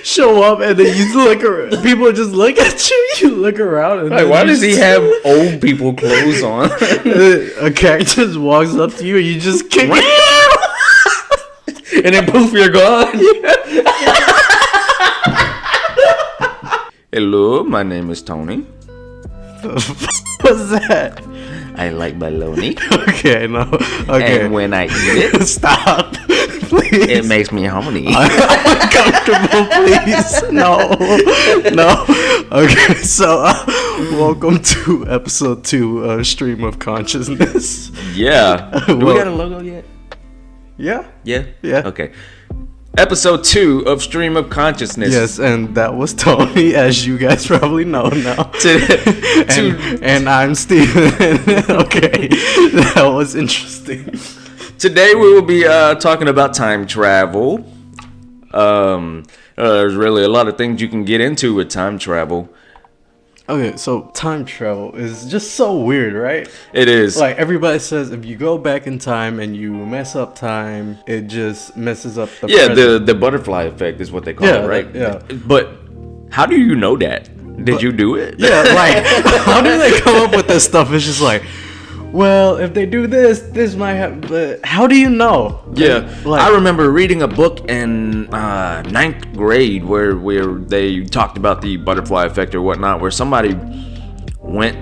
show up and then you look around. People just look at you. You look around and Like, why does he have old people clothes on? A character just walks up to you and you just kick it. And then poof, you're gone. Hello, my name is Tony. What's that? I like bologna. Okay, no. Okay. And when I eat it, stop. Please. it makes me horny. Uncomfortable, please. No. Okay, so welcome to episode 2 of Stream of Consciousness. Yeah. Do we got a logo yet? Yeah. Yeah? Yeah. Okay. Episode 2 of Stream of Consciousness. Yes, and that was Tony, as you guys probably know now. And I'm Steven. Okay, that was interesting. Today we will be talking about time travel. There's really a lot of things you can get into with time travel. Okay, so time travel is just so weird, right? It is. Like, everybody says if you go back in time and you mess up time, it just messes up the present. the butterfly effect is what they call it, right? Yeah. But how do you know that? Did you do it? Yeah, like, how do they come up with this stuff? It's just like, well, if they do this might happen. But how do you know? Yeah, like, I remember reading a book in 9th grade where they talked about the butterfly effect or whatnot, where somebody went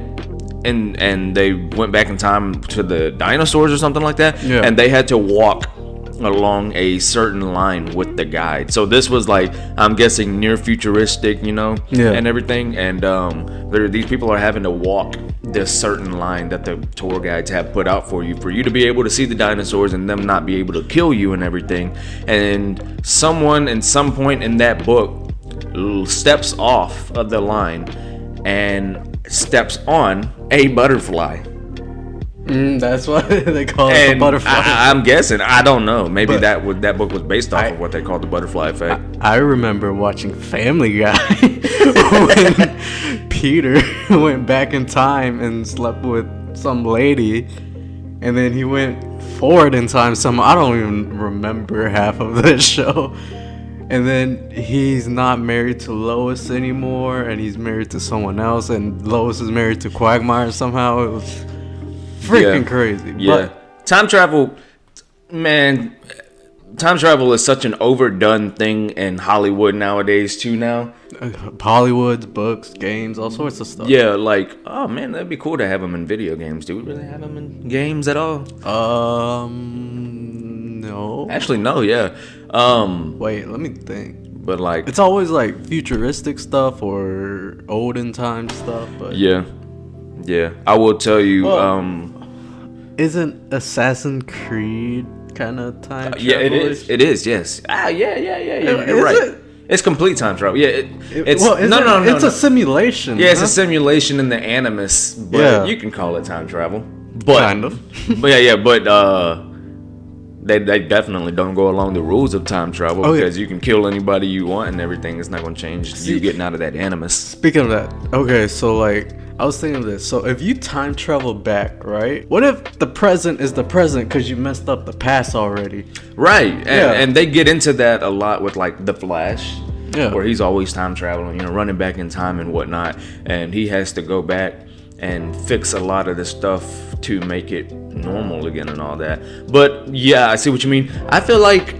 and they went back in time to the dinosaurs or something like that, and they had to walk along a certain line with the guide. So this was like, I'm guessing, near futuristic, and everything. And these people are having to walk this certain line that the tour guides have put out for you to be able to see the dinosaurs and them not be able to kill you and everything. And someone in some point in that book steps off of the line and steps on a butterfly. That's what they call it, the butterfly. I'm guessing. I don't know. Maybe that book was based off of what they call the butterfly effect. I remember watching Family Guy when Peter went back in time and slept with some lady, and then he went forward in time. I don't even remember half of this show. And then he's not married to Lois anymore, and he's married to someone else, and Lois is married to Quagmire somehow. It was freaking crazy. Yeah. Time travel is such an overdone thing in Hollywood nowadays too now. Hollywood, books, games, all sorts of stuff. Yeah, like, oh man, that'd be cool to have them in video games. Do we really have them in games at all? No. Actually, no, yeah. Wait, let me think. But like, it's always like futuristic stuff or olden time stuff, but yeah. I will tell you, isn't Assassin's Creed kind of time travel? Yeah, it is. It is. Yes. Yeah. You're right. It? It's complete time travel. Yeah. It's It's a simulation. Yeah, it's a simulation in the Animus, but you can call it time travel. But, kind of. But they definitely don't go along the rules of time travel because you can kill anybody you want and everything. It's not going to change you getting out of that Animus. Speaking of that, okay, so like, I was thinking of this. So if you time travel back, right? What if the present is the present because you messed up the past already? Right. And they get into that a lot with like The Flash. Yeah. Where he's always time traveling, running back in time and whatnot. And he has to go back and fix a lot of the stuff to make it normal again and all that. But yeah, I see what you mean. I feel like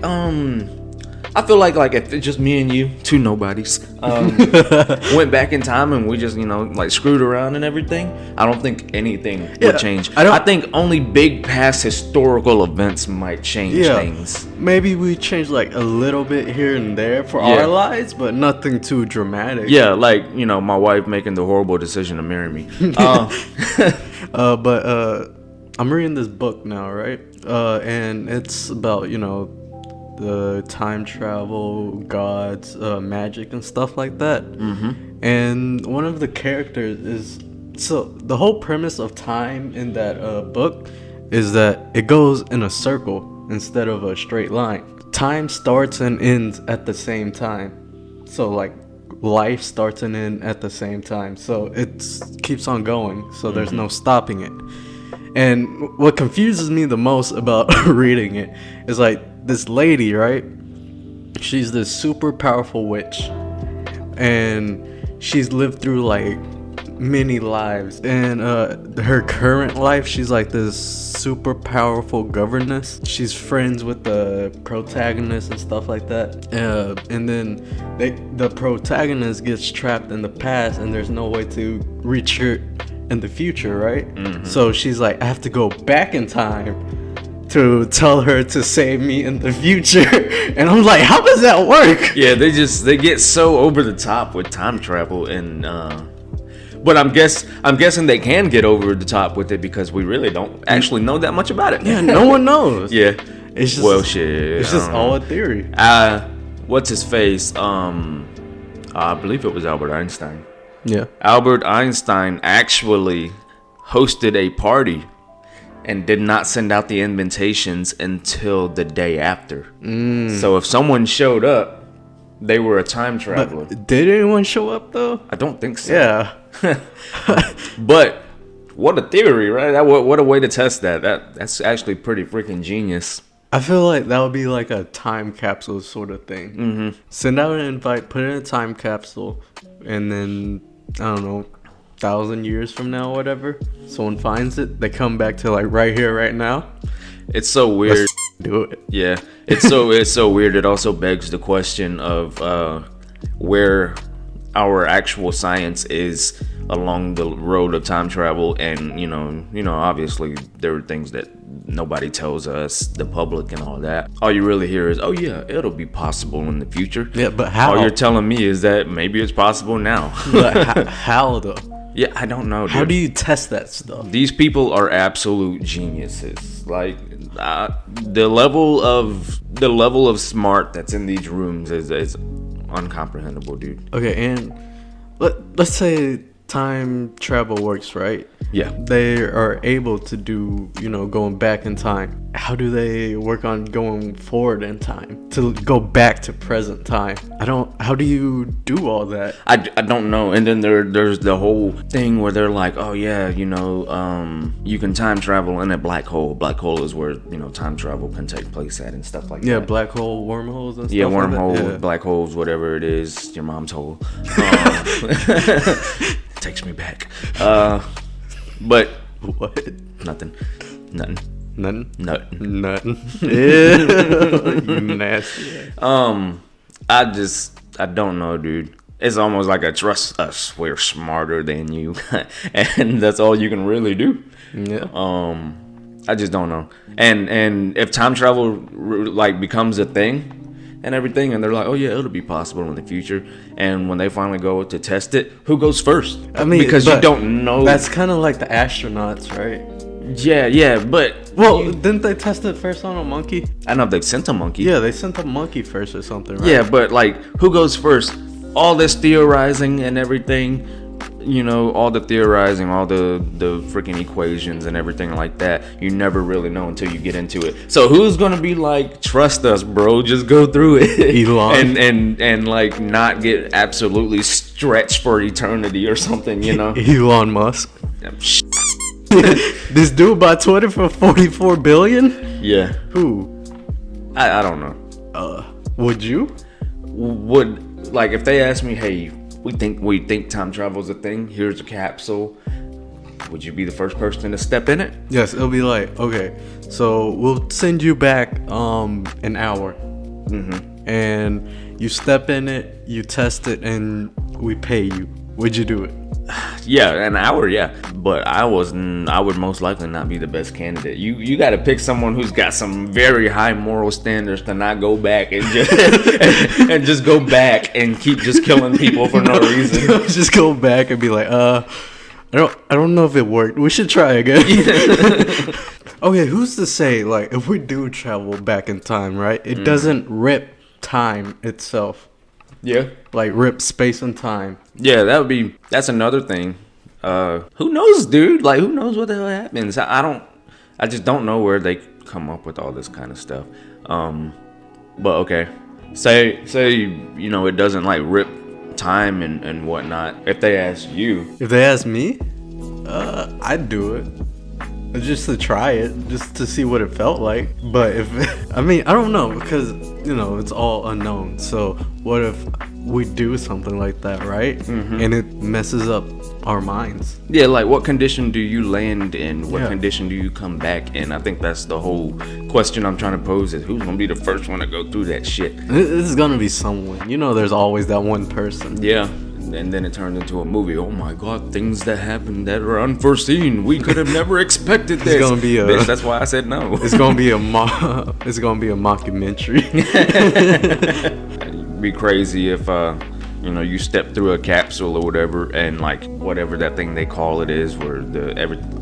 if it's just me and you, two nobodies, went back in time and we just, like screwed around and everything, I don't think anything would change. I think only big past historical events might change things. Maybe we change like a little bit here and there for our lives, but nothing too dramatic. Yeah, like, my wife making the horrible decision to marry me. But I'm reading this book now, right? And it's about, the time travel, gods, magic, and stuff like that. Mm-hmm. And one of the characters is... So, the whole premise of time in that book is that it goes in a circle instead of a straight line. Time starts and ends at the same time. So, like, life starts and ends at the same time. So, it keeps on going. So, there's no stopping it. And what confuses me the most about reading it is like this lady, right? she's this super powerful witch, and she's lived through like many lives. And her current life, she's like this super powerful governess. She's friends with the protagonist and stuff like that. And then the protagonist gets trapped in the past, and there's no way to reach her in the future, right? So she's like, I have to go back in time to tell her to save me in the future. And I'm like, how does that work? Yeah, they get so over the top with time travel, and but I'm guessing they can get over the top with it because we really don't actually know that much about it. Yeah, no one knows. Yeah, It's just, well, shit. it's just all a theory. What's his face? I believe it was Albert Einstein. Yeah. Albert Einstein actually hosted a party and did not send out the invitations until the day after. So if someone showed up, they were a time traveler. But did anyone show up though? I don't think so. Yeah. But what a theory, right? What a way to test that. That's actually pretty freaking genius. I feel like that would be like a time capsule sort of thing. Send out an invite, put it in a time capsule, and then, I don't know, 1,000 years from now or whatever, someone finds it, they come back to like right here, right now. It's so weird. Let's do it. Yeah, it's so weird. It also begs the question of where our actual science is along the road of time travel, and you know, obviously there are things that nobody tells us, the public and all that. All you really hear is, oh yeah, it'll be possible in the future. Yeah, but how? All you're telling me is that maybe it's possible now. But how though? Yeah, I don't know, dude. How do you test that stuff? These people are absolute geniuses. Like the level of smart that's in these rooms is uncomprehendable, dude. Okay, and let's say time travel works, right? Yeah. They are able to do, going back in time. How do they work on going forward in time to go back to present time? How do you do all that? I don't know. And then there's the whole thing where they're like, oh yeah, you can time travel in a black hole. Black hole is where, time travel can take place at and stuff like that. Yeah, black hole, wormholes and stuff. Yeah, like that. wormhole, Yeah. black holes, whatever it is, your mom's hole. Takes me back. But What? nothing. Nothing. Nothing. Nothing. Ew, you nasty. I don't know, dude. It's almost like a trust us. We're smarter than you, and that's all you can really do. Yeah. I just don't know. And if time travel like becomes a thing and everything, and they're like, oh yeah, it'll be possible in the future, and when they finally go to test it, who goes first? I mean, because you don't know. That's kind of like the astronauts, right? Yeah, but didn't they test it first on a monkey? I don't know if they sent a monkey. Yeah, they sent a monkey first or something, right? Yeah, but like, who goes first? All this theorizing and everything, all the theorizing, all the freaking equations and everything like that, you never really know until you get into it. So who's gonna be like, trust us, bro, just go through it, Elon, and like not get absolutely stretched for eternity or something, Elon Musk. This dude bought Twitter for 44 billion. Yeah. Who? I don't know. Would you? Would, like, if they asked me, hey, we think time travel is a thing, here's a capsule, would you be the first person to step in it? Yes, it'll be like, okay, so we'll send you back an hour, and you step in it, you test it, and we pay you. Would you do it? Yeah, an hour, yeah. But I would most likely not be the best candidate. You got to pick someone who's got some very high moral standards to not go back and just and just go back and keep just killing people for no reason. Just go back and be like, I don't know if it worked. We should try again. Okay, who's to say, like, if we do travel back in time, right? It doesn't rip time itself. Yeah. Like, rip space and time. Yeah, that's another thing. Who knows, dude? Like, who knows what the hell happens? I just don't know where they come up with all this kind of stuff. But okay. Say, it doesn't like rip time and whatnot. If they ask you. If they ask me, I'd do it. just to try it, just to see what it felt like. But if I mean, I don't know, because it's all unknown. So what if we do something like that, right? And it messes up our minds. Yeah, like what condition do you land in? What condition do you come back in? I think that's the whole question I'm trying to pose, is who's gonna be the first one to go through that shit? This is gonna be someone. There's always that one person. Yeah. And then it turned into a movie. Oh my god, things that happen that are unforeseen. We could have never expected this. It's gonna be Bitch, that's why I said no. It's gonna be it's gonna be a mockumentary. It'd be crazy if you step through a capsule or whatever, and like whatever that thing they call it is, where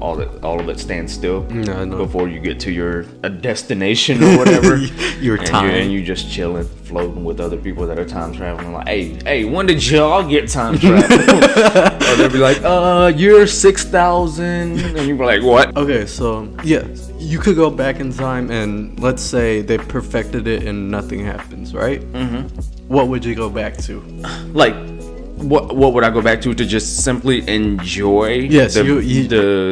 all of it stands still before you get to your destination or whatever. Your time, and you just chilling, floating with other people that are time traveling. Like, hey, when did y'all get time travel? Or they'll be like, year 6,000, and you'll be like, what? Okay, so yeah, you could go back in time, and let's say they perfected it and nothing happens, right? What would you go back to? Like, what would I go back to just simply enjoy? Yes, you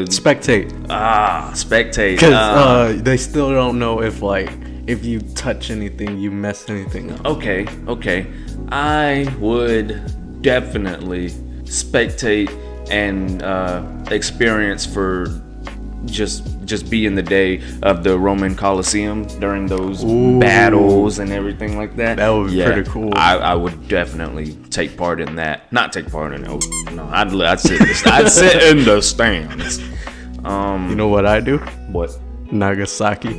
spectate. Spectate. Because they still don't know if you touch anything, you mess anything up. Okay. I would definitely spectate and experience for just be in the day of the Roman Colosseum during those battles and everything like that. That would be pretty cool. I would definitely take part in that. Not take part in it. No, I'd sit in the stands. You know what I do? What? Nagasaki.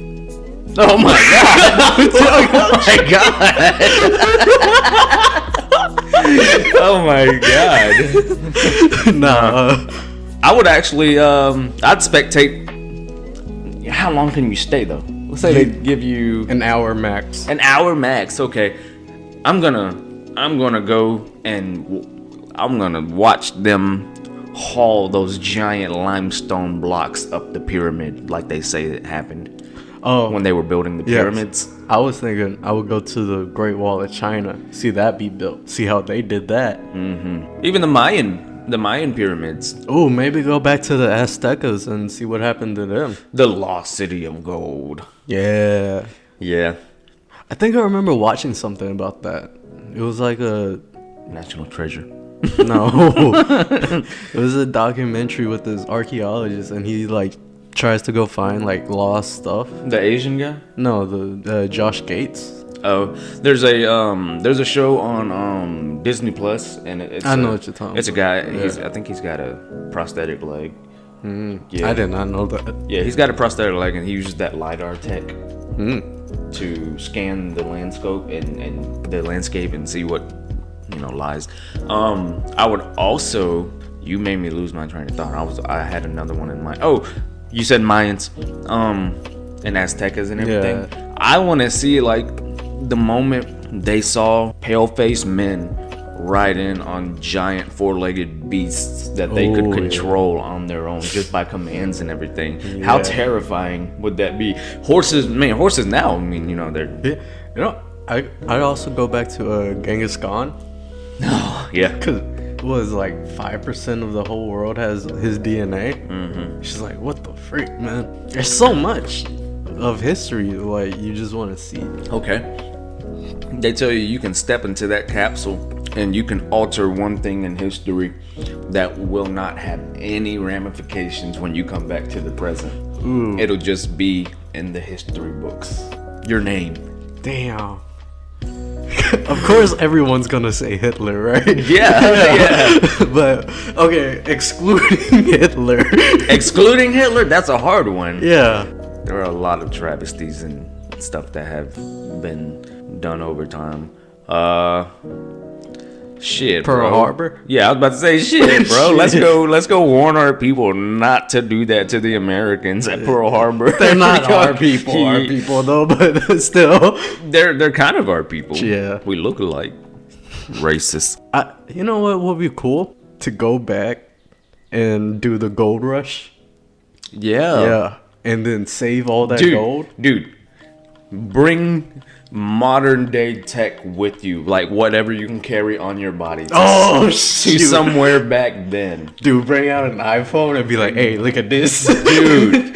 Oh my god! Oh my god! Nah. I would actually, I'd spectate. How long can you stay though? Let's say they give you an hour max. An hour max. Okay, I'm gonna go and I'm gonna watch them haul those giant limestone blocks up the pyramid, like they say it happened. Oh, when they were building the pyramids. Yes. I was thinking I would go to the Great Wall of China, see that be built, see how they did that. Even the Mayan pyramids. Oh, maybe go back to the Aztecas and see what happened to them. The lost city of gold. Yeah. I think I remember watching something about that. It was like a national treasure. No. It was a documentary with this archaeologist, and he tries to go find lost stuff. The Asian guy? No, the Josh Gates. Oh, there's a show on Disney Plus, and it's I know what you're talking about. It's a guy. I think he's got a prosthetic leg. Yeah. I did not know that. Yeah, he's got a prosthetic leg, and he uses that LiDAR tech to scan the landscape and see what lies. I would also. You made me lose my train of thought. I had another one in mind. Oh, you said Mayans, and Aztecas and everything. Yeah. I want to see the moment they saw pale-faced men ride in on giant four-legged beasts that they could control on their own just by commands and everything. Yeah. How terrifying would that be? Horses now, they're... Yeah. I'd also go back to Genghis Khan. Oh, yeah. Because it was 5% of the whole world has his DNA. She's like, what the freak, man? There's so much of history you just want to see. Okay. They tell you can step into that capsule and you can alter one thing in history that will not have any ramifications when you come back to the present. Ooh. It'll just be in the history books. Your name. Damn. Of course everyone's gonna say Hitler, right? Yeah. But okay, excluding Hitler. Excluding Hitler? That's a hard one. Yeah. There are a lot of travesties and stuff that have been done over time. Shit, Pearl bro. Harbor? Yeah, I was about to say shit, bro. Let's go warn our people not to do that to the Americans at Pearl Harbor. They're not our people though, but still. They're kind of our people. Yeah. We look alike. Racist. You know what would be cool? To go back and do the gold rush. Yeah. Yeah. And then save all that gold. Dude, bring modern day tech with you, whatever you can carry on your body to somewhere back then. Dude, bring out an iPhone and be like, hey, look at this. Dude,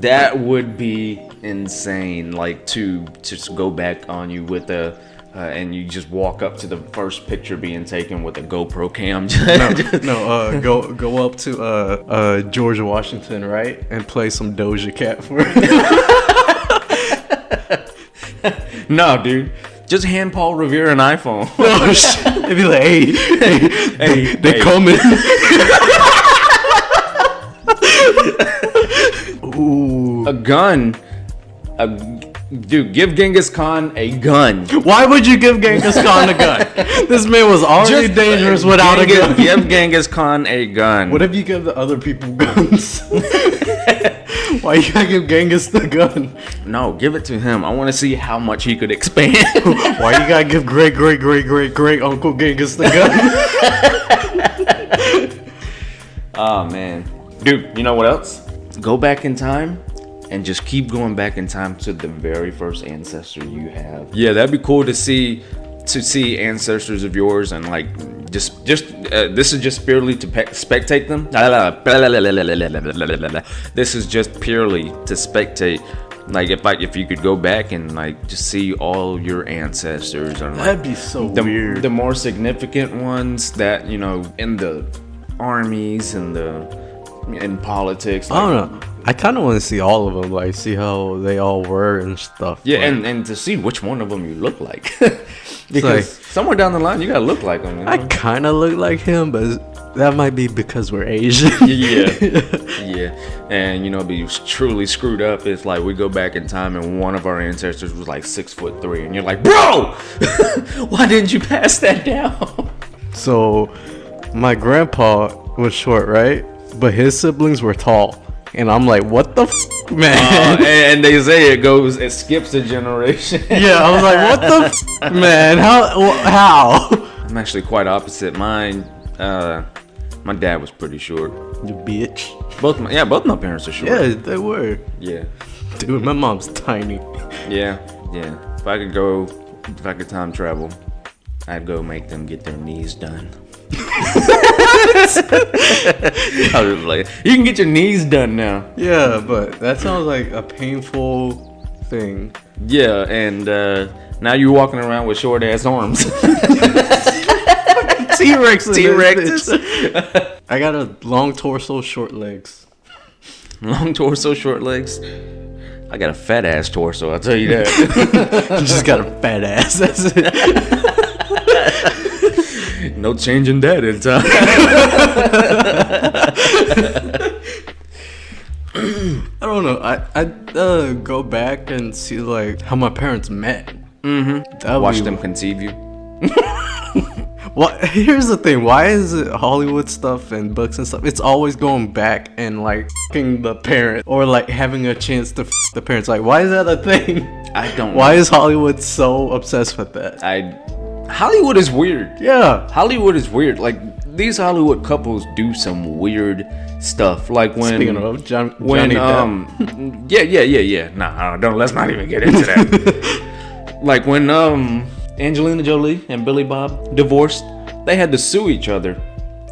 That would be insane. Like to just go back on you with a. And you just walk up to the first picture being taken with a GoPro cam. Go up to George Washington, right, and play some Doja Cat for it. No, dude, just hand Paul Revere an iPhone. Oh shit! It'd be like, hey, they coming. Ooh, a gun. Dude, give Genghis Khan a gun. Why would you give Genghis Khan a gun? This man was already dangerous without a gun. Give Genghis Khan a gun. What if you give the other people guns? Why you gotta give Genghis the gun? No, give it to him. I want to see how much he could expand. Why you gotta give great Uncle Genghis the gun? Oh, man. Dude, you know what else? Go back in time. And just keep going back in time to the very first ancestor you have. Yeah, that'd be cool to see ancestors of yours and like just this is just purely to spectate them. This is just purely to spectate. Like if you could go back and like just see all your ancestors and like, that'd be so weird. The more significant ones that in the armies and in politics. Like, I don't know. I kind of want to see all of them, like see how they all were and stuff. Yeah, like, and to see which one of them you look like, because somewhere down the line you gotta look like him. I kind of look like him, but that might be because we're Asian. Yeah, and be truly screwed up. It's like we go back in time and one of our ancestors was like 6'3", and you're like, bro, why didn't you pass that down? So, my grandpa was short, right? But his siblings were tall. And I'm like, what the man? And they say it skips a generation. Yeah, I was like, what the man? How? I'm actually quite opposite. Mine, my dad was pretty short. You bitch. Both my parents are short. Yeah, they were. Yeah. Dude, my mom's tiny. Yeah. If I could time travel, I'd go make them get their knees done. I was like, you can get your knees done now. Yeah, but that sounds like a painful thing. Yeah, and now you're walking around with short ass arms. T-Rexes. I got a long torso, short legs. Long torso, short legs. I got a fat ass torso, I'll tell you that. You just got a fat ass, that's it. No changing that in time. I don't know. I'd go back and see like how my parents met. Mm-hmm. Watch them conceive you. Well, here's the thing. Why is it Hollywood stuff and books and stuff? It's always going back and like f***ing the parent or like having a chance to f*** the parents. Like, why is that a thing? I don't know. Why is Hollywood so obsessed with that? Hollywood is weird. Yeah. Hollywood is weird. Like, these Hollywood couples do some weird stuff. Like when... Speaking of Johnny Depp. Yeah. Nah, let's not even get into that. Like when Angelina Jolie and Billy Bob divorced, they had to sue each other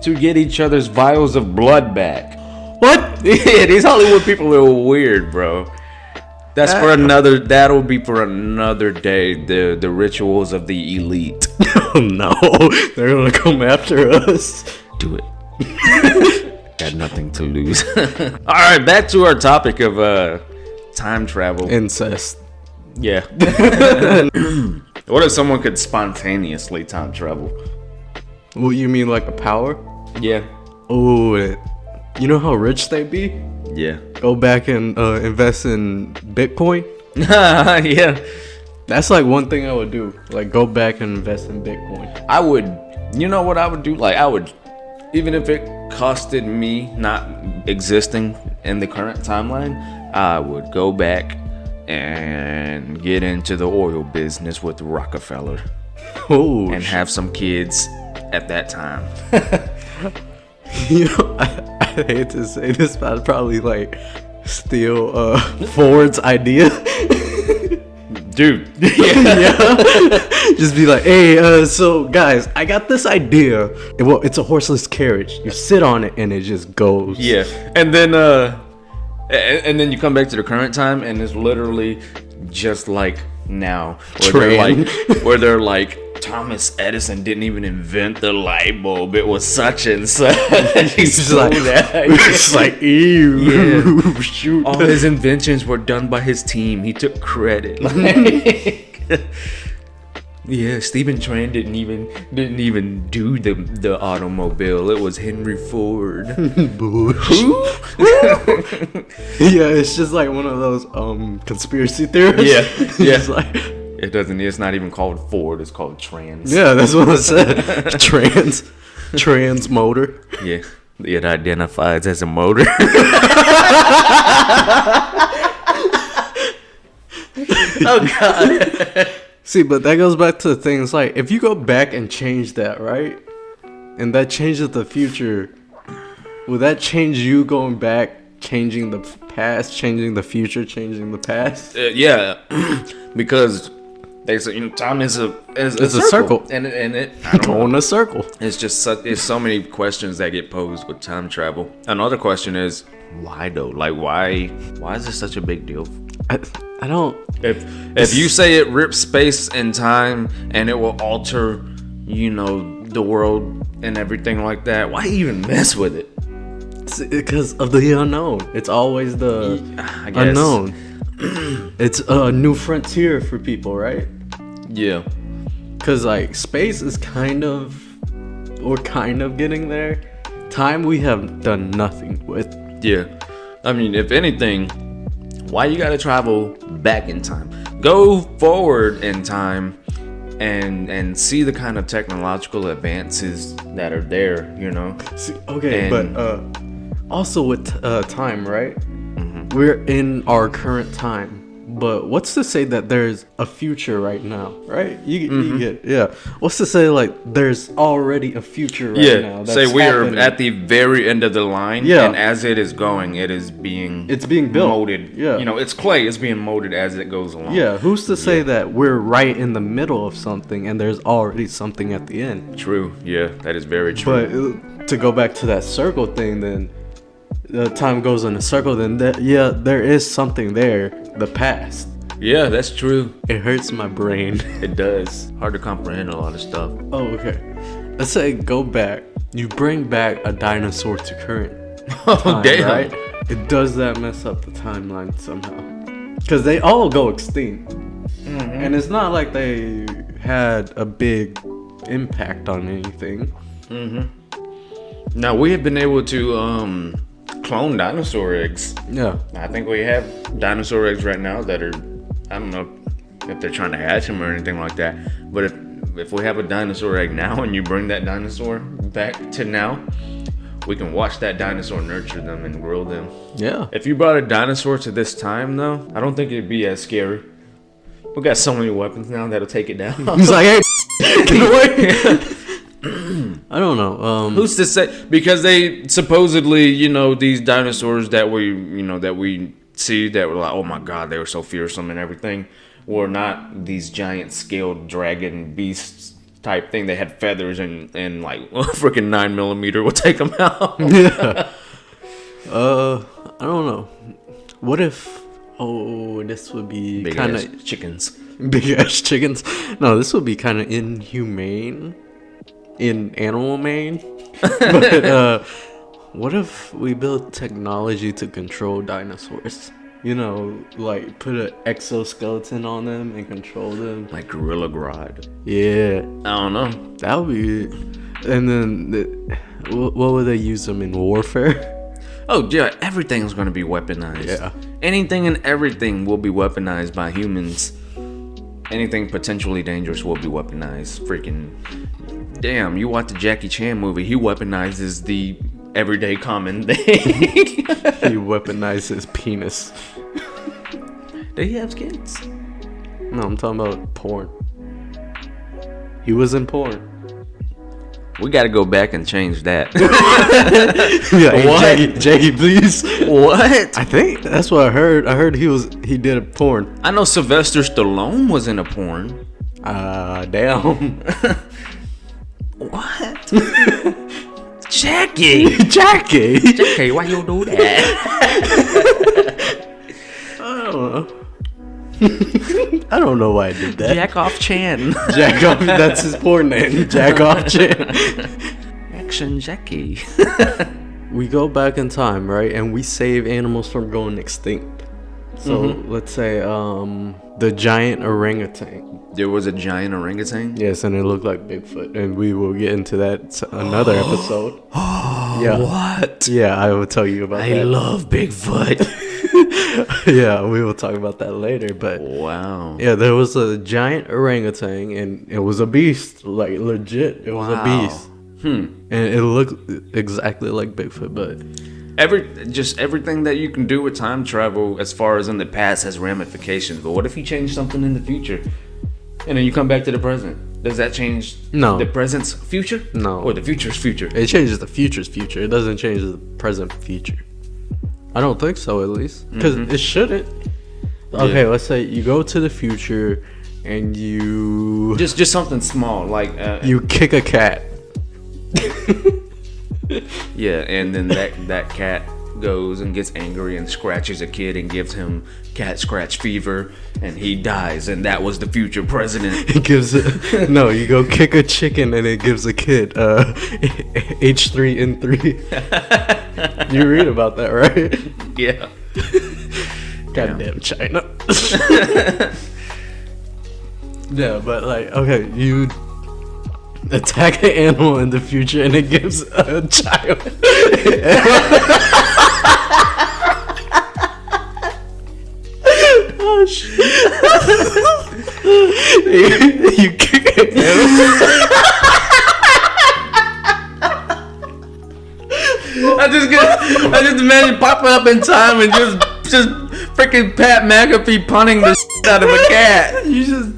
to get each other's vials of blood back. What? Yeah, these Hollywood people are weird, bro. That'll be for another day. The rituals of the elite. Oh no, they're gonna come after us. Do it. Got nothing to lose. All right, back to our topic of time travel. Incest. Yeah. What if someone could spontaneously time travel? What, you mean like a power? Yeah. Oh, you know how rich they be? Yeah. Go back and invest in Bitcoin? Yeah. That's like one thing I would do. Like go back and invest in Bitcoin. I would, you know what I would do? Like I would, even if it costed me not existing in the current timeline, I would go back and get into the oil business with Rockefeller. Oh, and have some kids at that time. You know, I hate to say this, but I'd probably like steal Ford's idea. Dude. Yeah. Just be like, hey, so guys, I got this idea. Well, it's a horseless carriage. You sit on it and it just goes. Yeah. And then And then you come back to the current time, and it's literally just like now, where they're like Thomas Edison didn't even invent the light bulb. It was such and such. He's just like that. It's like ew. Yeah. Shoot. All his inventions were done by his team. He took credit. Yeah, Stephen Tran didn't even do the automobile. It was Henry Ford. Who? Yeah, it's just like one of those conspiracy theories. Yeah. It's like, It's not even called Ford. It's called Trans. yeah, that's what I said. Trans motor. Yeah. It identifies as a motor. Oh God. See, but that goes back to things like if you go back and change that, right? And that changes the future. Would that change you going back, changing the past, changing the future, changing the past? Yeah, because they say time is a circle. and it I don't know. On a circle. It's just it's so many questions that get posed with time travel. Another question is why though? Like why is this such a big deal? I don't. If you say it rips space and time and it will alter, the world and everything like that, why even mess with it? It's because of the unknown. It's always the unknown. It's a new frontier for people, right? Yeah. Because like space is we're kind of getting there. Time we have done nothing with. Yeah. I mean, if anything, why you gotta travel back in time? Go forward in time and see the kind of technological advances that are there, See, okay, but also with time, right? Mm-hmm. We're in our current time. But what's to say that there's a future right now, right? You get, yeah. What's to say like there's already a future right now? Say we are at the very end of the line, and as it is going, it's being built, molded. Yeah, it's clay. It's being molded as it goes along. Yeah, who's to say that we're right in the middle of something and there's already something at the end? True. Yeah, that is very true. But to go back to that circle thing, then. Time goes in a circle, then there is something there, the past. Yeah, that's true. It hurts my brain. It does. Hard to comprehend a lot of stuff. Oh, okay. Let's say go back. You bring back a dinosaur to current time, damn. Right? It does that mess up the timeline somehow? Because they all go extinct. Mm-hmm. And it's not like they had a big impact on anything. Mm-hmm. Now, we have been able to clone dinosaur eggs. Yeah. I think we have dinosaur eggs right now that are, I don't know if they're trying to hatch them or anything like that, but if we have a dinosaur egg now and you bring that dinosaur back to now, we can watch that dinosaur nurture them and grow them. Yeah. If you brought a dinosaur to this time though, I don't think it'd be as scary. We got so many weapons now that'll take it down. He's like, hey, get away. I don't know. Who's to say? Because they supposedly, these dinosaurs that we see that were like, oh my god, they were so fearsome and everything, were not these giant scaled dragon beasts type thing. They had feathers and like freaking 9mm will take them out. Yeah. I don't know. What if? Oh, this would be kind of chickens. Big ass chickens. No, this would be kind of inhumane. In animal main. But what if we build technology to control dinosaurs? Like put an exoskeleton on them and control them. Like Gorilla Grodd. Yeah. I don't know. That would be. And then what would they use them in warfare? Oh yeah, everything's gonna be weaponized. Yeah. Anything and everything will be weaponized by humans. Anything potentially dangerous will be weaponized. Freaking damn, you watch the Jackie Chan movie, he weaponizes the everyday common thing. He weaponizes his penis. Did he have kids? No, I'm talking about porn. He was in porn. We gotta go back and change that. Yeah, hey, what? Jackie, please. What? I think that's what I heard. I heard he did a porn. I know Sylvester Stallone was in a porn. Damn. What? Jackie, Jackie, why you do that? I don't know why I did that. Jack off Chan. Jack off. That's his porn name. Jack off Chan. Action Jackie. We go back in time, right, and we save animals from going extinct. So let's say the giant orangutan. There was a giant orangutan? Yes, and it looked like Bigfoot, and we will get into that another episode. Yeah. What? Yeah, I will tell you about that. I love Bigfoot. Yeah, we will talk about that later, but Wow. yeah, there was a giant orangutan, and it was a beast, like legit. It was a beast. And it looked exactly like Bigfoot, but Everything that you can do with time travel as far as in the past has ramifications. But what if you change something in the future? And then you come back to the present. Does that change the present's future? No. Or the future's future? It changes the future's future. It doesn't change the present future. I don't think so, at least. Because it shouldn't. Okay, let's say you go to the future and you... Just something small, like... you kick a cat. Yeah, and then that cat goes and gets angry and scratches a kid and gives him cat scratch fever, and he dies, and that was the future president. It gives no, you go kick a chicken and it gives a kid H3N3. You read about that, right? Yeah. Goddamn China. Yeah, but like, okay, you attack an animal in the future and it gives a child. Oh shit. You kick an animal. I just imagine popping up in time and just freaking Pat McAfee punning the shit out of a cat. You just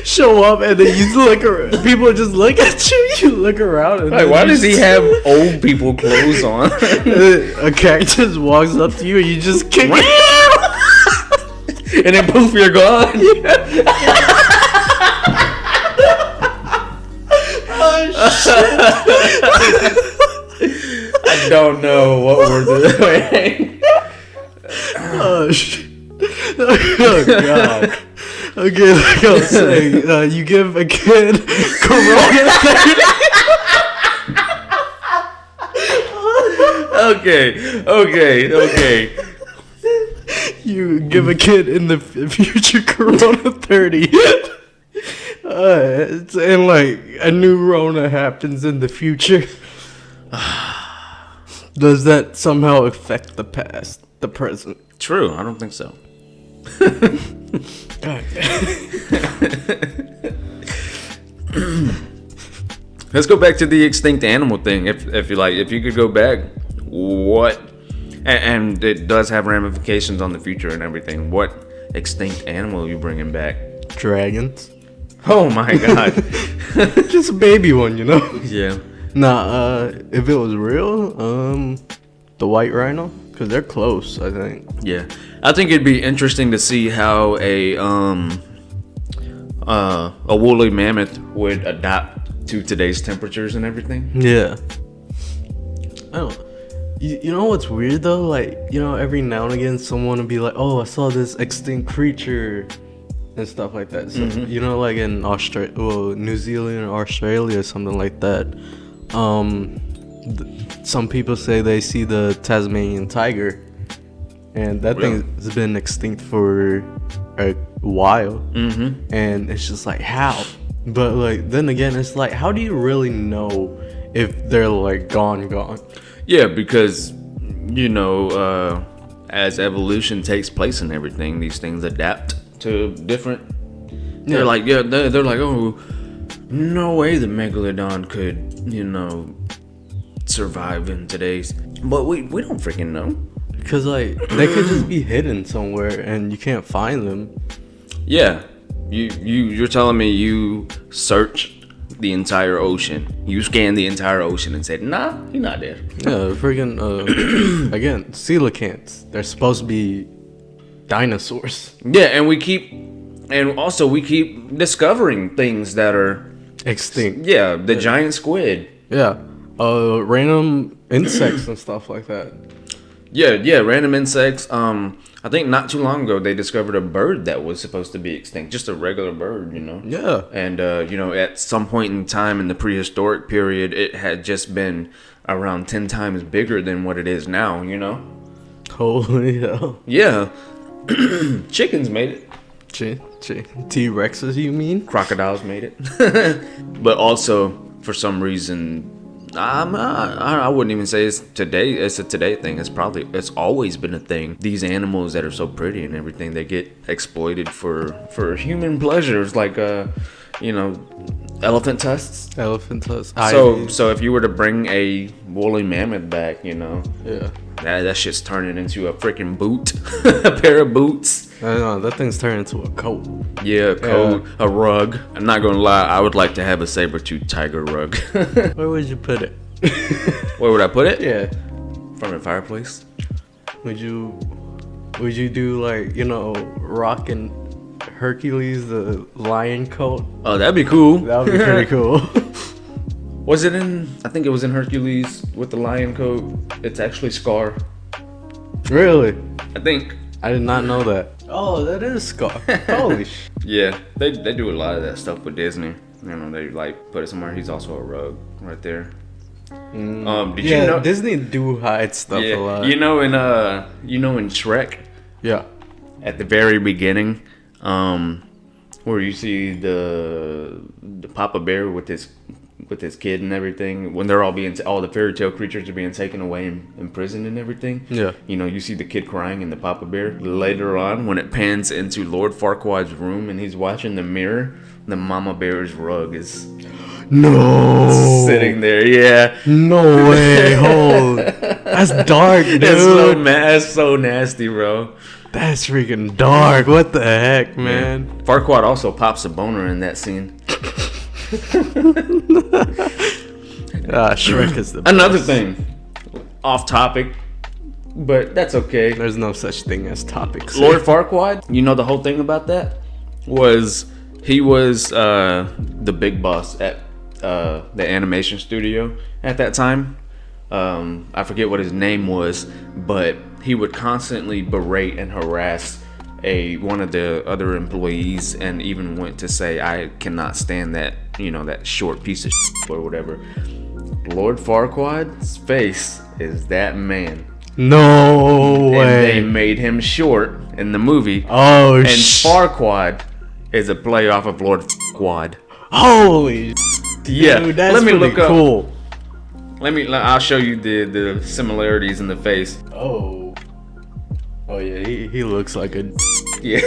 show up and then you look around. People just look at you. You look around. And Like, why does he have old people clothes on? A cat just walks up to you and you just kick it. And then poof, you're gone. I don't know what we're doing. Oh shit. Oh god. Okay, like I was saying, you give a kid Corona. Okay. You give a kid in the future Corona 30. And like a new Rona happens in the future. Does that somehow affect the past, the present? True, I don't think so. Let's go back to the extinct animal thing. If you like, if you could go back, what? And it does have ramifications on the future and everything. What extinct animal are you bringing back? Dragons. Oh my god! Just a baby one, you know. Yeah. Nah, if it was real, the white rhino, cause they're close, I think. Yeah, I think it'd be interesting to see how a woolly mammoth would adapt to today's temperatures and everything. Yeah. I don't. You know what's weird though? Like, you know, every now and again, someone will be like, "Oh, I saw this extinct creature," and stuff like that. So, you know, like in New Zealand or Australia or something like that. Some people say they see the Tasmanian tiger, and that thing has been extinct for a while. And it's just like, how? But like, then again, it's like, how do you really know if they're like gone? Yeah, because you know, as evolution takes place and everything, these things adapt to different. Yeah. They're like, they're like, oh, no way the megalodon could, you know, survive in today's. But we don't freaking know. Because like, they could just be hidden somewhere and you can't find them. Yeah, you're telling me you searched the entire ocean, you scanned the entire ocean and said, nah, you're not there. Yeah, freaking again, coelacanths. They're supposed to be dinosaurs. Yeah, and we keep discovering things that are extinct. Yeah, the giant squid. Yeah, random insects and stuff like that. Yeah, random insects. I think not too long ago they discovered a bird that was supposed to be extinct, just a regular bird, Yeah. And at some point in time in the prehistoric period, it had just been around 10 times bigger than what it is now. Holy hell. Yeah, chickens made it. T-Rexes, you mean? Crocodiles made it. But also, for some reason, I wouldn't even say it's a today thing. It's always been a thing. These animals that are so pretty and everything, they get exploited for human pleasures, like elephant tusks. Elephant tusks. So if you were to bring a woolly mammoth back, Yeah. that shit's turning into a freaking boot, a pair of boots. I know, that thing's turned into a coat. Yeah, a coat, a rug. I'm not gonna lie, I would like to have a saber-tooth tiger rug. Where would you put it? Where would I put it? Yeah. From the fireplace. Would you do like, Rock and Hercules, the lion coat? Oh, that'd be cool. That would be pretty cool. Was it I think it was in Hercules with the lion coat. It's actually Scar. Really? I think. I did not know that. Oh, that is Scar. Holy sh! Yeah, they do a lot of that stuff with Disney. They like put it somewhere. He's also a rug right there. Did you know Disney do hide stuff a lot. in Shrek, Yeah. at the very beginning, where you see the Papa Bear with his kid and everything, when they're all the fairy tale creatures are being taken away and imprisoned and everything. Yeah. You see the kid crying in the Papa Bear. Later on, when it pans into Lord Farquaad's room and he's watching the mirror, the Mama Bear's rug is sitting there. Yeah. No way. That's dark, dude. It's so nasty, bro. That's freaking dark. What the heck, man? Farquaad also pops a boner in that scene. Shrek is the best. Another thing, off topic, but that's okay. There's no such thing as topics. Lord Farquaad, the whole thing about that was he was the big boss at the animation studio at that time. I forget what his name was, but he would constantly berate and harass one of the other employees, and even went to say, I cannot stand that, that short piece of shit or whatever. Lord Farquaad's face is that man. No way. And they made him short in the movie. Oh, and Farquaad is a play off of Lord Farquaad. Holy yeah. Dude, that's Let me pretty look up. cool. I'll show you the similarities in the face. Oh yeah, he looks like a. Yeah.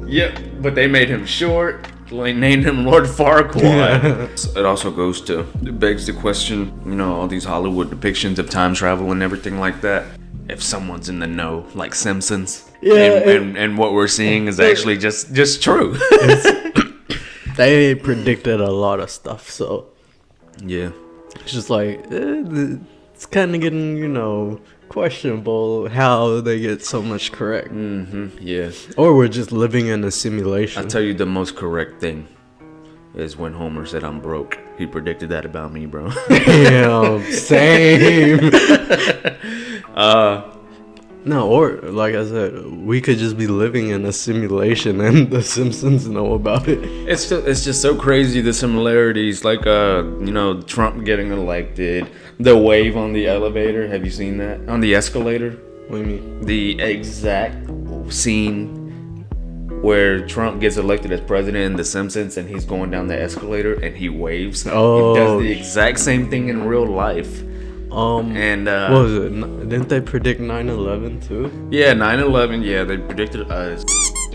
Yep. But they made him short. They named him Lord Farquaad. It also begs the question, all these Hollywood depictions of time travel and everything like that. If someone's in the know, like Simpsons, and what we're seeing is actually just true. They predicted a lot of stuff, so yeah, it's just like it's kind of getting questionable how they get so much correct. Yeah. Or we're just living in a simulation. I'll tell you the most correct thing is when Homer said I'm broke. He predicted that about me, bro. Damn, same. No, or like I said, we could just be living in a simulation and the Simpsons know about it. It's just so crazy, the similarities, like Trump getting elected, the wave on the elevator. Have you seen that? On the escalator? What do you mean? The exact scene where Trump gets elected as president in The Simpsons, and he's going down the escalator and he waves. Oh, he does the exact same thing in real life. And what was it? Didn't they predict 9/11 too? Yeah, 9/11. Yeah, they predicted a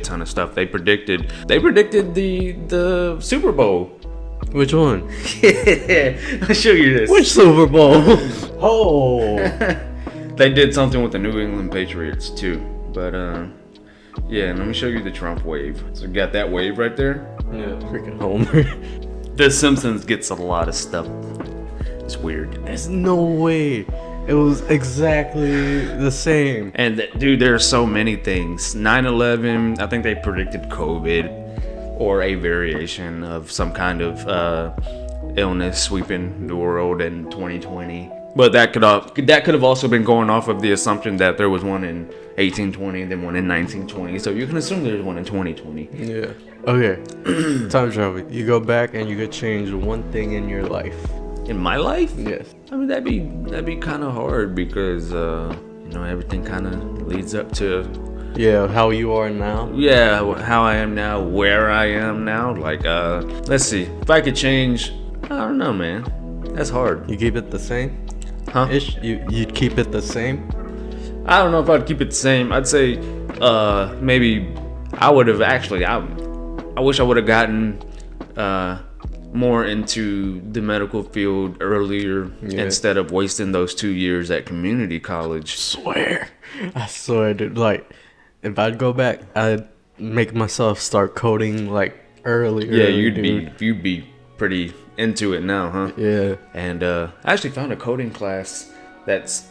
ton of stuff. They predicted the Super Bowl. Which one? Yeah, I'll show you this. Which Super Bowl? Oh. They did something with the New England Patriots too, but yeah. Let me show you the Trump wave. So you got that wave right there. Yeah, freaking Homer. The Simpsons gets a lot of stuff. It's weird. There's no way. It was exactly the same. And dude, there are so many things. 9/11, I think they predicted COVID or a variation of some kind of illness sweeping the world in 2020. But that could have also been going off of the assumption that there was one in 1820 and then one in 1920. So you can assume there's one in 2020. Yeah. Okay. Time travel. You go back and you could change one thing in your life. In my life? Yes. I mean, that'd be kind of hard because everything kind of leads up to Yeah, how you are now. how I am now, where I am now. Like, let's see. If I could change, I don't know, man. That's hard. You keep it the same? Huh? You'd keep it the same? I don't know if I'd keep it the same. I'd say, maybe I would have actually. I wish I would have gotten more into the medical field earlier instead of wasting those 2 years at community college. I swear, dude. Like, if I'd go back, I'd make myself start coding like earlier. Yeah, you'd be pretty into it now, huh? Yeah. And I actually found a coding class that's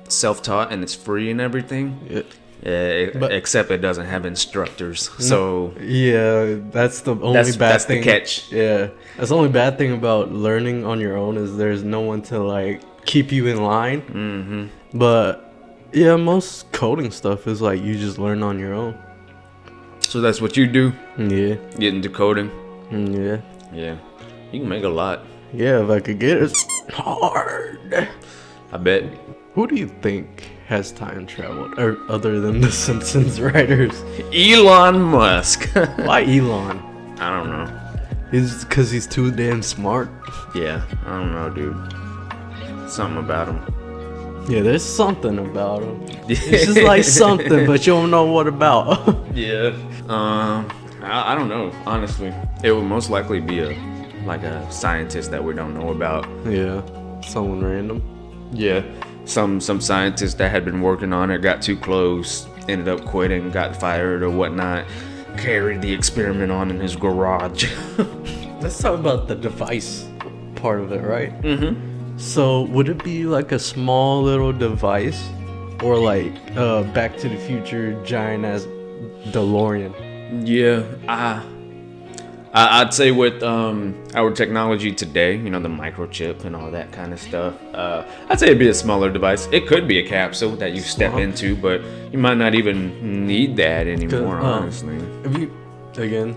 self-taught and it's free and everything. Yeah. Except it doesn't have instructors. So yeah, that's the only bad thing. That's the catch. Yeah, that's the only bad thing about learning on your own is there's no one to like keep you in line. Mm-hmm. But yeah, most coding stuff is like you just learn on your own. So that's what you do? Yeah. Get into coding? Yeah. Yeah. You can make a lot. Yeah, if I could get it, it's hard. I bet. Who do you think has time traveled, or other than the Simpsons writers? Elon Musk. Why Elon? I don't know. Because he's too damn smart. Yeah, I don't know, dude. Something about him. Yeah, there's something about him. It's just like something, but you don't know what about. Yeah. I don't know. Honestly, it would most likely be a scientist that we don't know about. Yeah, someone random. Yeah. Some scientist that had been working on it got too close, ended up quitting, got fired or whatnot, carried the experiment on in his garage. Let's talk about the device part of it, right? Mm-hmm. So would it be like a small little device, or like Back to the Future giant ass DeLorean? Yeah, I'd say with our technology today, the microchip and all that kind of stuff, I'd say it'd be a smaller device. It could be a capsule that you step into, but you might not even need that anymore, honestly. If you, again,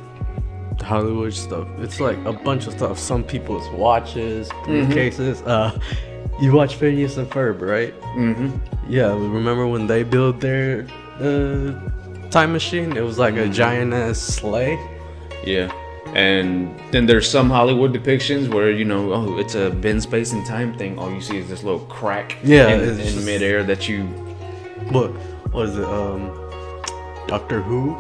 Hollywood stuff, it's like a bunch of stuff. Some people's watches, briefcases. You watch Phineas and Ferb, right? Mm-hmm. Yeah, remember when they built their time machine? It was like a giant ass sleigh. Yeah. And then there's some Hollywood depictions where, it's a bin space and time thing. All you see is this little crack in midair that you... What is it? Doctor Who?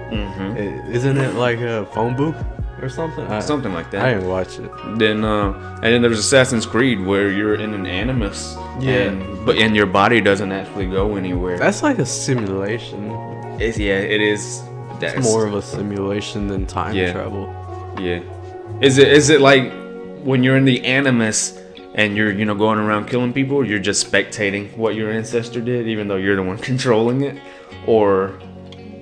Mm-hmm. Isn't it like a phone booth or something? Something like that. I didn't watch it. Then and then there's Assassin's Creed where you're in an animus. Yeah. And your body doesn't actually go anywhere. That's like a simulation. It is. It's more of a simulation than time travel. Yeah. Is it like when you're in the animus and you're going around killing people, you're just spectating what your ancestor did, even though you're the one controlling it, or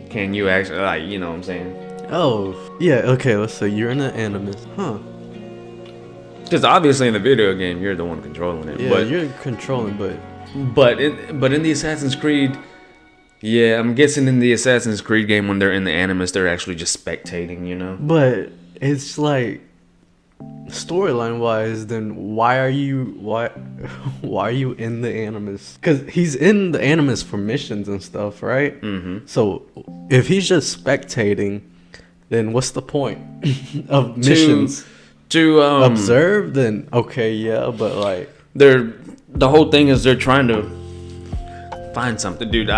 can you actually what I'm saying? Oh yeah. Okay. Let's say you're in the animus, huh? Because obviously in the video game you're the one controlling it. Yeah, but you're controlling, but in the Assassin's Creed. Yeah, I'm guessing in the Assassin's Creed game when they're in the animus, they're actually just spectating, But it's like, storyline wise, then why are you in the animus? Because he's in the animus for missions and stuff, right? Mm-hmm. So if he's just spectating, then what's the point of missions? To observe? Then okay, yeah, but like the whole thing is they're trying to find something, dude.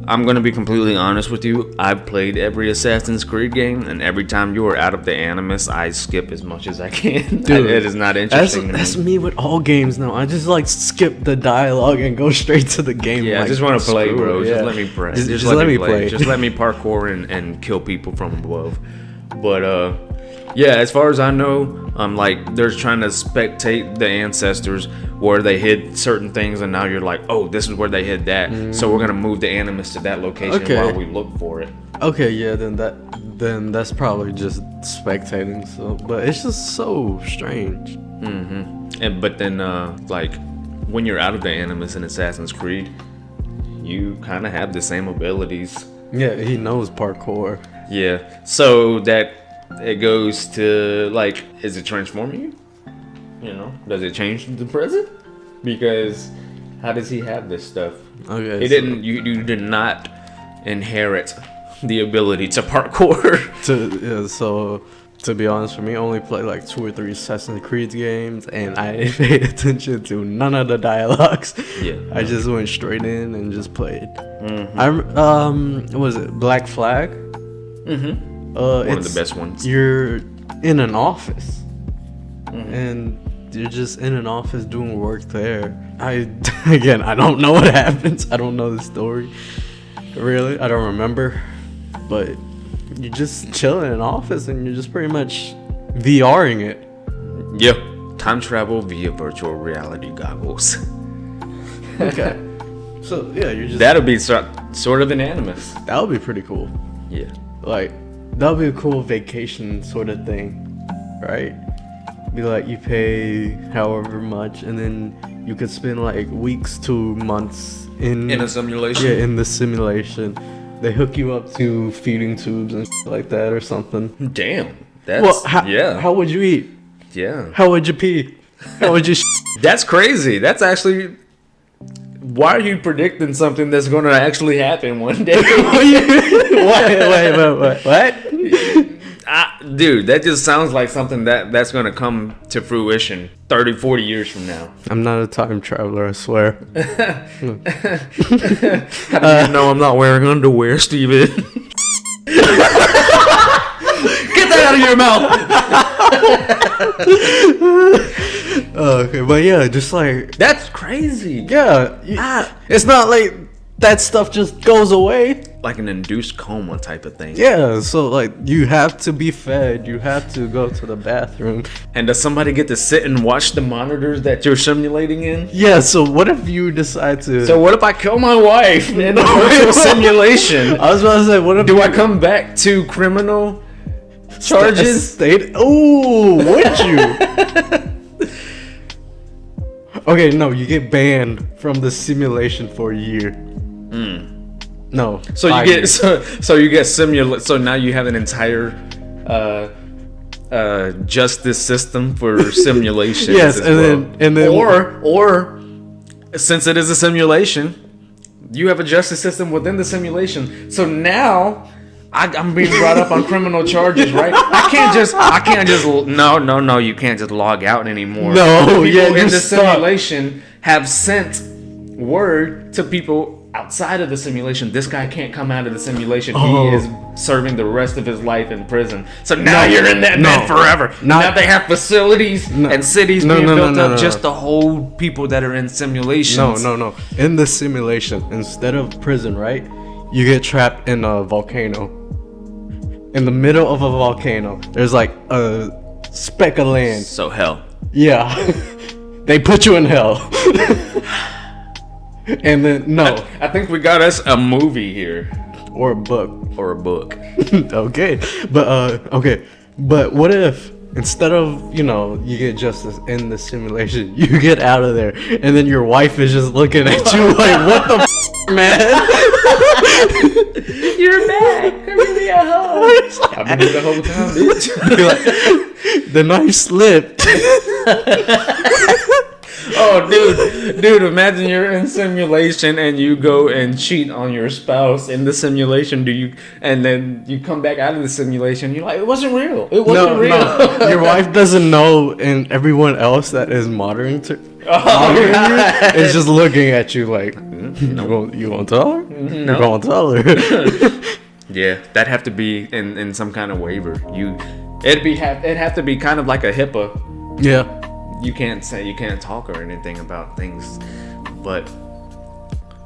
I'm gonna be completely honest with you. I've played every Assassin's Creed game, and every time you are out of the animus, I skip as much as I can. Dude, it is not interesting. That's me with all games now. I just like skip the dialogue and go straight to the game. Yeah, like, I just want to play, bro. Yeah. Just let me play. Just let me play. Just let me parkour and kill people from above. But yeah, as far as I know, they're trying to spectate the ancestors where they hid certain things, and now you're like, oh, this is where they hid that. So we're gonna move the animus to that location while we look for it. Okay, yeah, then that's probably just spectating. So, but it's just so strange. Mm-hmm. But then when you're out of the Animus in Assassin's Creed, you kind of have the same abilities. Yeah, he knows parkour. Yeah, so that it goes to like, is it transforming you? You know, does it change the present? Because how does he have this stuff? Okay, He didn't. You did not inherit the ability to parkour. So to be honest, for me, I only played like 2 or 3 Assassin's Creed games, and I didn't pay attention to none of the dialogues. Yeah, I just went straight in and just played. Mm-hmm. What was it, Black Flag? Mm-hmm. One of the best ones. You're in an office, and you're just in an office doing work there. I don't know what happens. I don't know the story. Really, I don't remember. But you just chill in an office and you're just pretty much VRing it. Yeah, time travel via virtual reality goggles. Okay. So yeah, you're just. That'll be sort of an Animus. That would be pretty cool. Yeah. Like that would be a cool vacation sort of thing, right? Be like you pay however much, and then you could spend like weeks to months in a simulation. Yeah, in the simulation. They hook you up to feeding tubes and like that or something. Damn. That's How would you eat? Yeah. How would you pee? How would you? That's crazy. That's actually. Why are you predicting something that's going to actually happen one day? Wait, what? Dude, that just sounds like something that's going to come to fruition 30, 40 years from now. I'm not a time traveler, I swear. How do you know I'm not wearing underwear, Steven? Get that out of your mouth! Okay, but yeah, just like... That's crazy. Yeah, it's not like that stuff just goes away. Like an induced coma type of thing. Yeah, so like you have to be fed, you have to go to the bathroom. And does somebody get to sit and watch the monitors that you're simulating in? Yeah, so what if you decide to... So what if I kill my wife in a virtual simulation? I was about to say, what if... Do I come back to criminal charges? Oh, would you? Okay, no, you get banned from the simulation for a year. No. So you get so you get so now you have an entire justice system for simulations. Yes, and then or since it is a simulation, you have a justice system within the simulation. So now I'm being brought up on criminal charges, right? I can't just no, you can't just log out anymore. No, People in the simulation have sent word to people outside of the simulation. This guy can't come out of the simulation. He is serving the rest of his life in prison. So now you're in that bed forever. Now they have facilities and cities being built up just to hold people that are in simulations. No. In the simulation, instead of prison, right? You get trapped in a volcano. In the middle of a volcano, there's like a speck of land. So hell. Yeah. They put you in hell. And then I think we got us a movie here. Or a book. Okay. But what if instead of, you get justice in the simulation, you get out of there and then your wife is just looking at you like, what the man? You're back. Come give me a hug. I've been here the whole time, bitch. The knife slipped. Oh, dude, imagine you're in simulation and you go and cheat on your spouse in the simulation. And then you come back out of the simulation, you're like, it wasn't real. It wasn't real. No. Your wife doesn't know, and everyone else that is monitoring you is just looking at you like, you won't tell her? No. You won't tell her. Yeah, that'd have to be in some kind of waiver. It'd have to be kind of like a HIPAA. Yeah. You can't talk or anything about things, but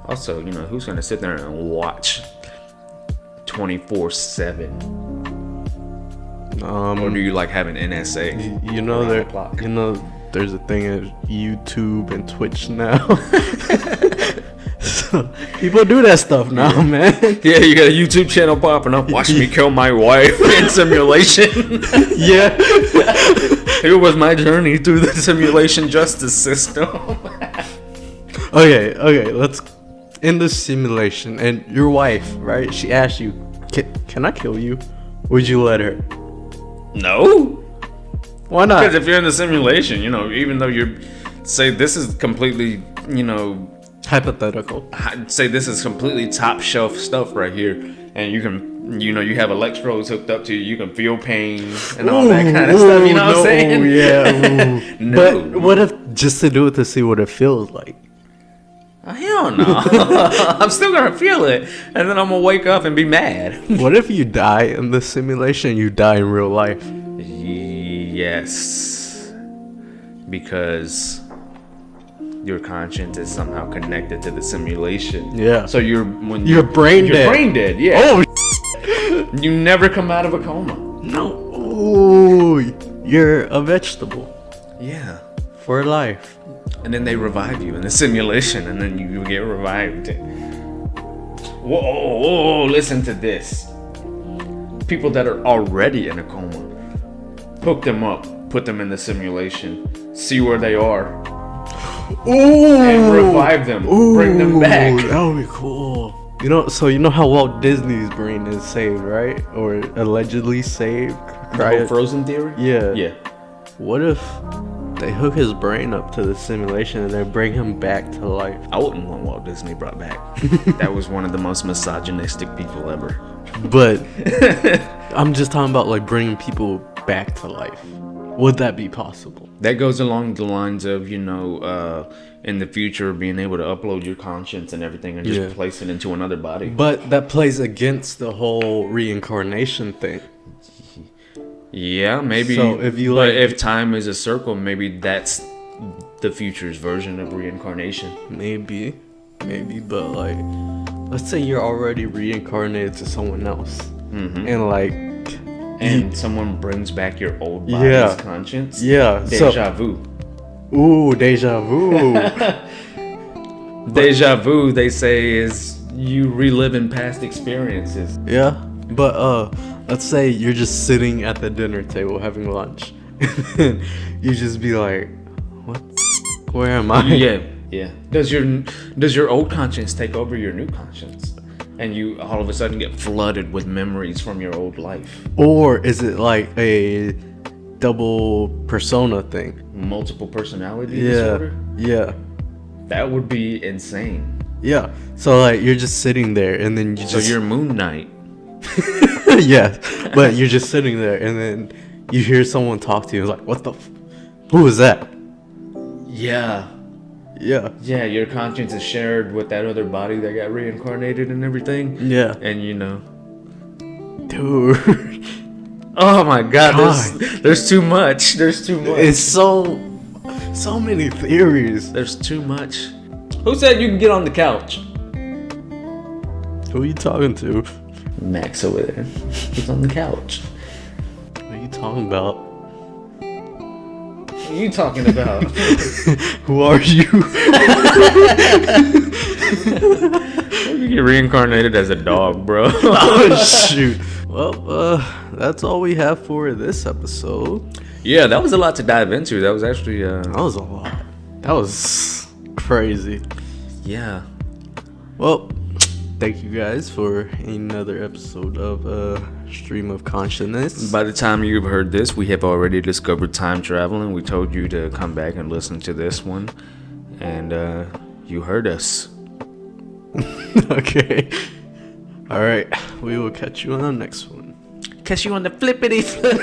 also, who's gonna sit there and watch 24/7? Or do you like have an NSA? There's a thing at YouTube and Twitch now. So, people do that stuff now, man. Yeah, you got a YouTube channel popping up. Watch me kill my wife in simulation. Yeah. Here was my journey through the simulation justice system. Okay, let's in the simulation, and your wife, right? She asked you, "Can I kill you?" Would you let her? No. Why not? Because if you're in the simulation, even though you're, say this is completely, Hypothetical. say this is completely top shelf stuff right here, and you can, you have electrodes hooked up to you, you can feel pain and all that kind of stuff. You know what I'm saying? Yeah. No. But what if just to do it to see what it feels like? Hell no. I'm still gonna feel it, and then I'm gonna wake up and be mad. What if you die in the simulation? You die in real life. Yes, because your conscience is somehow connected to the simulation. Yeah. So you're brain dead. brain dead. Yeah. Oh. You never come out of a coma. No. Ooh, you're a vegetable Yeah. for life. And then they revive you in the simulation, and then you get revived. Whoa, listen to this. People that are already in a coma, hook them up, put them in the simulation, see where they are, and revive them, bring them back. That would be cool. You know how Walt Disney's brain is saved, right? Or allegedly saved? The whole Frozen theory? Yeah. Yeah. What if they hook his brain up to the simulation and they bring him back to life? I wouldn't want Walt Disney brought back. That was one of the most misogynistic people ever. But I'm just talking about like bringing people back to life. Would that be possible? That goes along the lines of, in the future being able to upload your conscience and everything and just place it into another body. But that plays against the whole reincarnation thing. Yeah, maybe. So if time is a circle, maybe that's the future's version of reincarnation. Maybe, but like, let's say you're already reincarnated to someone else, and someone brings back your old body's conscience. Yeah, deja vu. Ooh, deja vu. Deja vu, they say, is you reliving past experiences. Yeah, but let's say you're just sitting at the dinner table having lunch, and you just be like, "What? Where am I?" Yeah. Does your old conscience take over your new conscience, and you all of a sudden get flooded with memories from your old life? Or is it like a double persona thing? Multiple personality disorder? Yeah. That would be insane. Yeah. So like you're just sitting there, and then So you're Moon Knight. Yeah, but you're just sitting there, and then you hear someone talk to you. It's like, what the? Who was that? Yeah. Yeah. Yeah, your conscience is shared with that other body that got reincarnated and everything. Yeah. And dude. Oh my God. There's too much. There's too much. It's so many theories. There's too much. Who said you can get on the couch? Who are you talking to? Max over there. He's on the couch. What are you talking about? What are you talking about? Who are you? You get reincarnated as a dog, bro. Oh shoot. Well, that's all we have for this episode. Yeah, that was a lot to dive into. That was actually that was a lot. That was crazy. Yeah. Well, thank you guys for another episode of Stream of Consciousness. By the time you've heard this, we have already discovered time travel, and we told you to come back and listen to this one, and you heard us. Okay. All right. We will catch you on the next one. Catch you on the flippity flip.